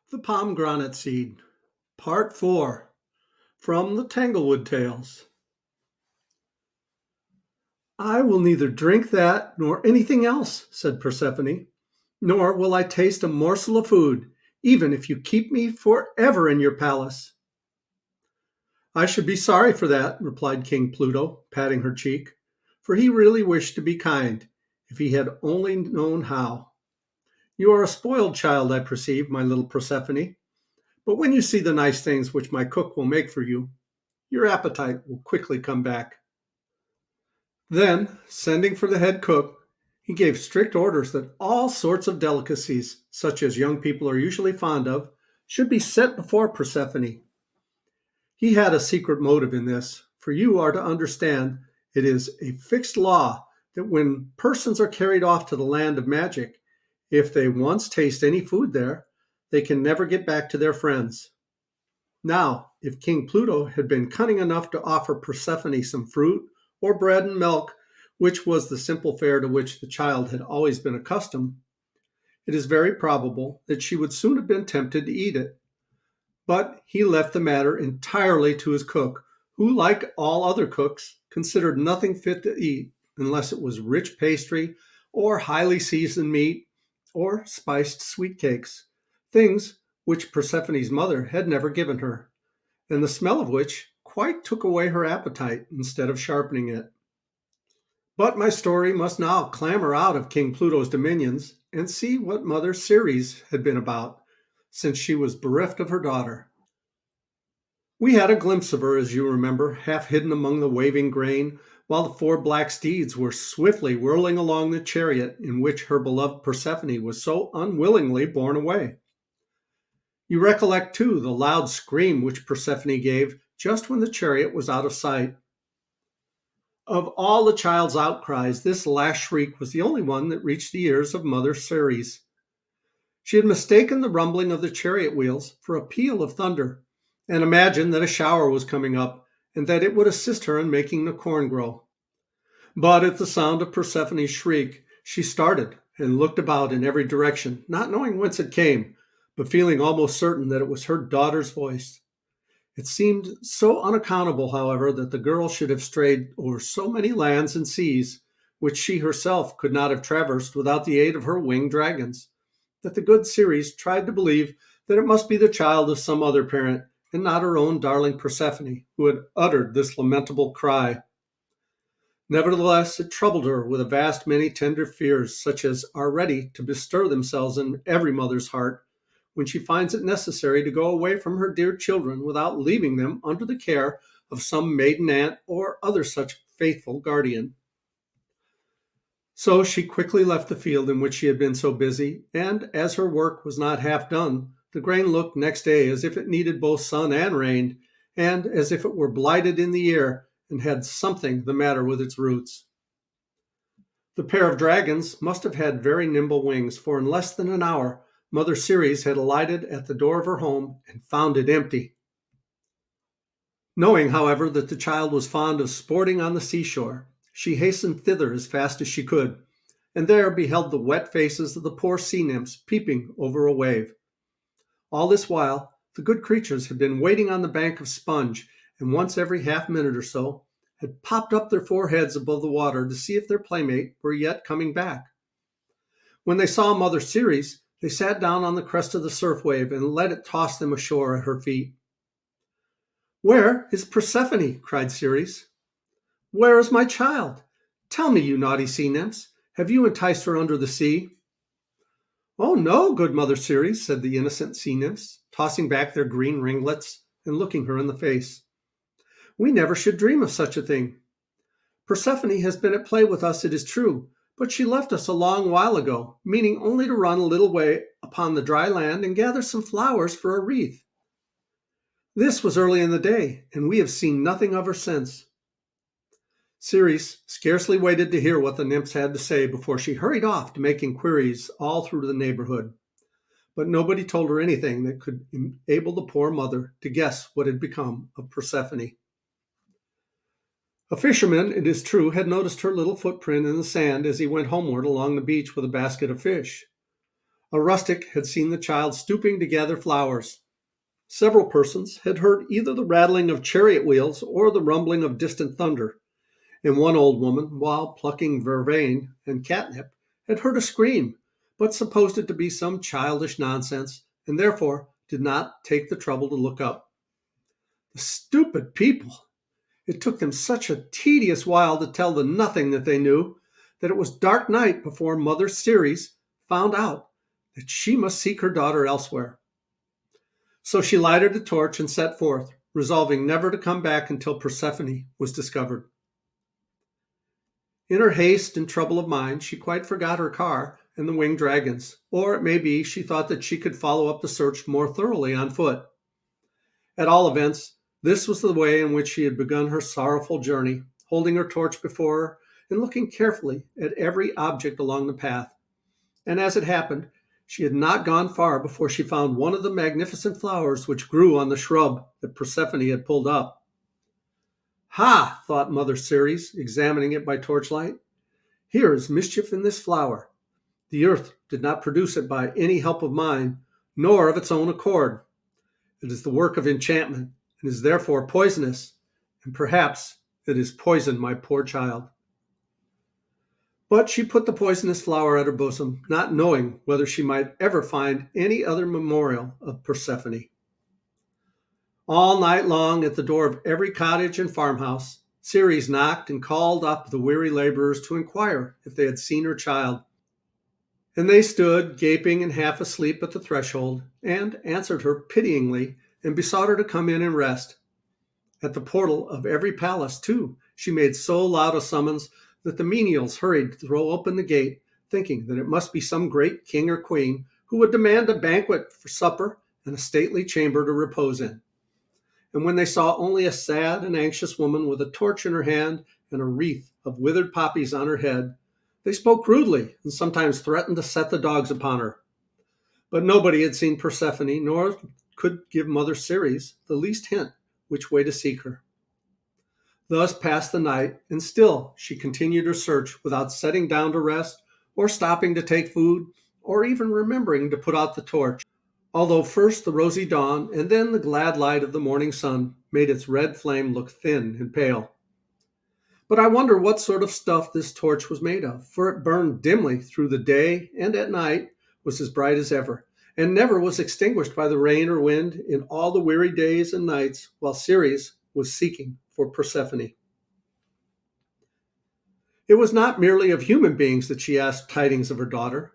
The Pomegranate Seed, Part 4, from the Tanglewood Tales. I will neither drink that nor anything else, said Persephone, nor will I taste a morsel of food, even if you keep me forever in your palace. I should be sorry for that, replied King Pluto, patting her cheek, for he really wished to be kind, if he had only known how. You are a spoiled child, I perceive, my little Persephone. But when you see the nice things which my cook will make for you, your appetite will quickly come back. Then, sending for the head cook, he gave strict orders that all sorts of delicacies, such as young people are usually fond of, should be set before Persephone. He had a secret motive in this, for you are to understand it is a fixed law that when persons are carried off to the land of magic, if they once taste any food there, they can never get back to their friends. Now, if King Pluto had been cunning enough to offer Persephone some fruit or bread and milk, which was the simple fare to which the child had always been accustomed, it is very probable that she would soon have been tempted to eat it. But he left the matter entirely to his cook, who, like all other cooks, considered nothing fit to eat unless it was rich pastry or highly seasoned meat or spiced sweet cakes, things which Persephone's mother had never given her, and the smell of which quite took away her appetite instead of sharpening it. But my story must now clamber out of King Pluto's dominions and see what Mother Ceres had been about, since she was bereft of her daughter. We had a glimpse of her, as you remember, half hidden among the waving grain, while the four black steeds were swiftly whirling along the chariot in which her beloved Persephone was so unwillingly borne away. You recollect, too, the loud scream which Persephone gave just when the chariot was out of sight. Of all the child's outcries, this last shriek was the only one that reached the ears of Mother Ceres. She had mistaken the rumbling of the chariot wheels for a peal of thunder, and imagined that a shower was coming up, and that it would assist her in making the corn grow. But at the sound of Persephone's shriek, she started and looked about in every direction, not knowing whence it came, but feeling almost certain that it was her daughter's voice. It seemed so unaccountable, however, that the girl should have strayed over so many lands and seas, which she herself could not have traversed without the aid of her winged dragons, that the good Ceres tried to believe that it must be the child of some other parent, and not her own darling Persephone, who had uttered this lamentable cry. Nevertheless, it troubled her with a vast many tender fears, such as are ready to bestir themselves in every mother's heart when she finds it necessary to go away from her dear children without leaving them under the care of some maiden aunt or other such faithful guardian. So she quickly left the field in which she had been so busy, and as her work was not half done, the grain looked next day as if it needed both sun and rain, and as if it were blighted in the ear and had something the matter with its roots. The pair of dragons must have had very nimble wings, for in less than an hour Mother Ceres had alighted at the door of her home and found it empty. Knowing, however, that the child was fond of sporting on the seashore, she hastened thither as fast as she could, and there beheld the wet faces of the poor sea nymphs peeping over a wave. All this while, the good creatures had been waiting on the bank of sponge, and once every half minute or so had popped up their foreheads above the water to see if their playmate were yet coming back. When they saw Mother Ceres, they sat down on the crest of the surf wave and let it toss them ashore at her feet. "Where is Persephone?" cried Ceres. "Where is my child? Tell me, you naughty sea nymphs, have you enticed her under the sea?" "Oh, no, good Mother Ceres," said the innocent sea nymphs, tossing back their green ringlets and looking her in the face. "We never should dream of such a thing. Persephone has been at play with us, it is true, but she left us a long while ago, meaning only to run a little way upon the dry land and gather some flowers for a wreath. This was early in the day, and we have seen nothing of her since." Ceres scarcely waited to hear what the nymphs had to say before she hurried off to make inquiries all through the neighborhood. But nobody told her anything that could enable the poor mother to guess what had become of Persephone. A fisherman, it is true, had noticed her little footprint in the sand as he went homeward along the beach with a basket of fish. A rustic had seen the child stooping to gather flowers. Several persons had heard either the rattling of chariot wheels or the rumbling of distant thunder, and one old woman, while plucking vervain and catnip, had heard a scream, but supposed it to be some childish nonsense, and therefore did not take the trouble to look up. The stupid people! It took them such a tedious while to tell the nothing that they knew, that it was dark night before Mother Ceres found out that she must seek her daughter elsewhere. So she lighted a torch and set forth, resolving never to come back until Persephone was discovered. In her haste and trouble of mind, she quite forgot her car and the winged dragons, or it may be she thought that she could follow up the search more thoroughly on foot. At all events, this was the way in which she had begun her sorrowful journey, holding her torch before her and looking carefully at every object along the path. And as it happened, she had not gone far before she found one of the magnificent flowers which grew on the shrub that Persephone had pulled up. Ha! thought Mother Ceres, examining it by torchlight. Here is mischief in this flower. The earth did not produce it by any help of mine, nor of its own accord. It is the work of enchantment, and is therefore poisonous, and perhaps it has poisoned my poor child. But she put the poisonous flower at her bosom, not knowing whether she might ever find any other memorial of Persephone. All night long, at the door of every cottage and farmhouse, Ceres knocked and called up the weary laborers to inquire if they had seen her child. And they stood, gaping and half asleep at the threshold, and answered her pityingly and besought her to come in and rest. At the portal of every palace, too, she made so loud a summons that the menials hurried to throw open the gate, thinking that it must be some great king or queen who would demand a banquet for supper and a stately chamber to repose in. And when they saw only a sad and anxious woman with a torch in her hand and a wreath of withered poppies on her head, they spoke rudely and sometimes threatened to set the dogs upon her. But nobody had seen Persephone, nor could give Mother Ceres the least hint which way to seek her. Thus passed the night, and still she continued her search without setting down to rest, or stopping to take food, or even remembering to put out the torch, although first the rosy dawn and then the glad light of the morning sun made its red flame look thin and pale. But I wonder what sort of stuff this torch was made of, for it burned dimly through the day, and at night was as bright as ever, and never was extinguished by the rain or wind in all the weary days and nights while Ceres was seeking for Persephone. It was not merely of human beings that she asked tidings of her daughter.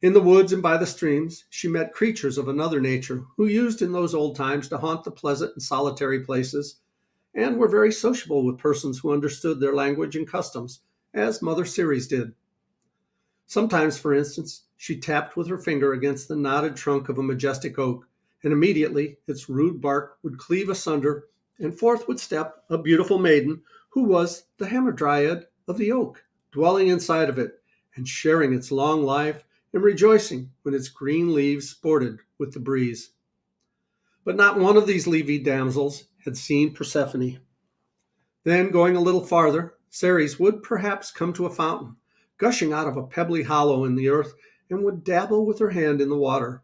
In the woods and by the streams, she met creatures of another nature who used in those old times to haunt the pleasant and solitary places, and were very sociable with persons who understood their language and customs, as Mother Ceres did. Sometimes, for instance, she tapped with her finger against the knotted trunk of a majestic oak, and immediately its rude bark would cleave asunder, and forth would step a beautiful maiden who was the hamadryad of the oak, dwelling inside of it, and sharing its long life, and rejoicing when its green leaves sported with the breeze. But not one of these leafy damsels had seen Persephone. Then, going a little farther, Ceres would perhaps come to a fountain, gushing out of a pebbly hollow in the earth, and would dabble with her hand in the water.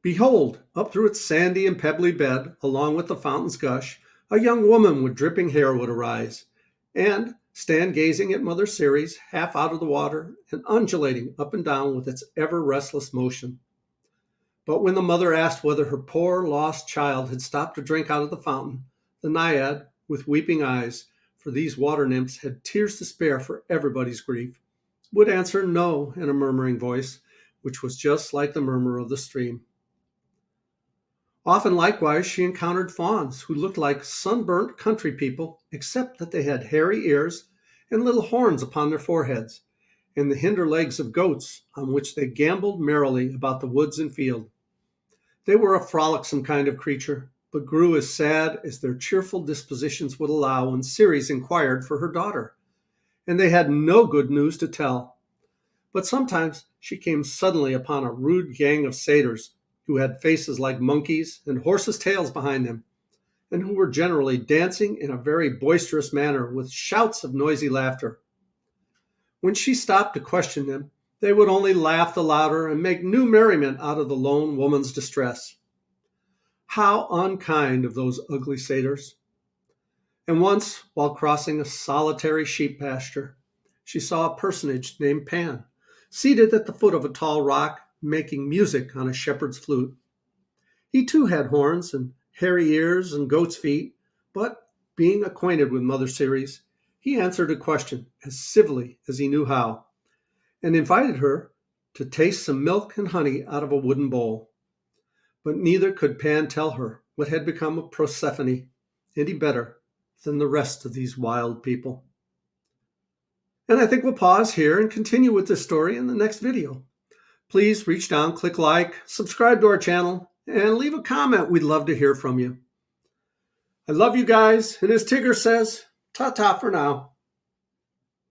Behold, up through its sandy and pebbly bed, along with the fountain's gush, a young woman with dripping hair would arise, and stand gazing at Mother Ceres, half out of the water, and undulating up and down with its ever restless motion. But when the mother asked whether her poor lost child had stopped to drink out of the fountain, the naiad, with weeping eyes, for these water nymphs had tears to spare for everybody's grief, would answer no in a murmuring voice, which was just like the murmur of the stream. Often likewise she encountered fauns who looked like sunburnt country people, except that they had hairy ears and little horns upon their foreheads, and the hinder legs of goats on which they gamboled merrily about the woods and field. They were a frolicsome kind of creature, but grew as sad as their cheerful dispositions would allow when Ceres inquired for her daughter, and they had no good news to tell. But sometimes she came suddenly upon a rude gang of satyrs, who had faces like monkeys and horses' tails behind them, and who were generally dancing in a very boisterous manner with shouts of noisy laughter. When she stopped to question them, They would only laugh the louder and make new merriment out of the lone woman's distress. How unkind of those ugly satyrs! And once, while crossing a solitary sheep pasture, she saw a personage named Pan, seated at the foot of a tall rock, making music on a shepherd's flute. He too had horns and hairy ears and goat's feet, but being acquainted with Mother Ceres, he answered a question as civilly as he knew how, and invited her to taste some milk and honey out of a wooden bowl. But neither could Pan tell her what had become of Persephone any better than the rest of these wild people. And I think we'll pause here and continue with this story in the next video. Please reach down, click like, subscribe to our channel, and leave a comment. We'd love to hear from you. I love you guys, and as Tigger says, ta-ta for now.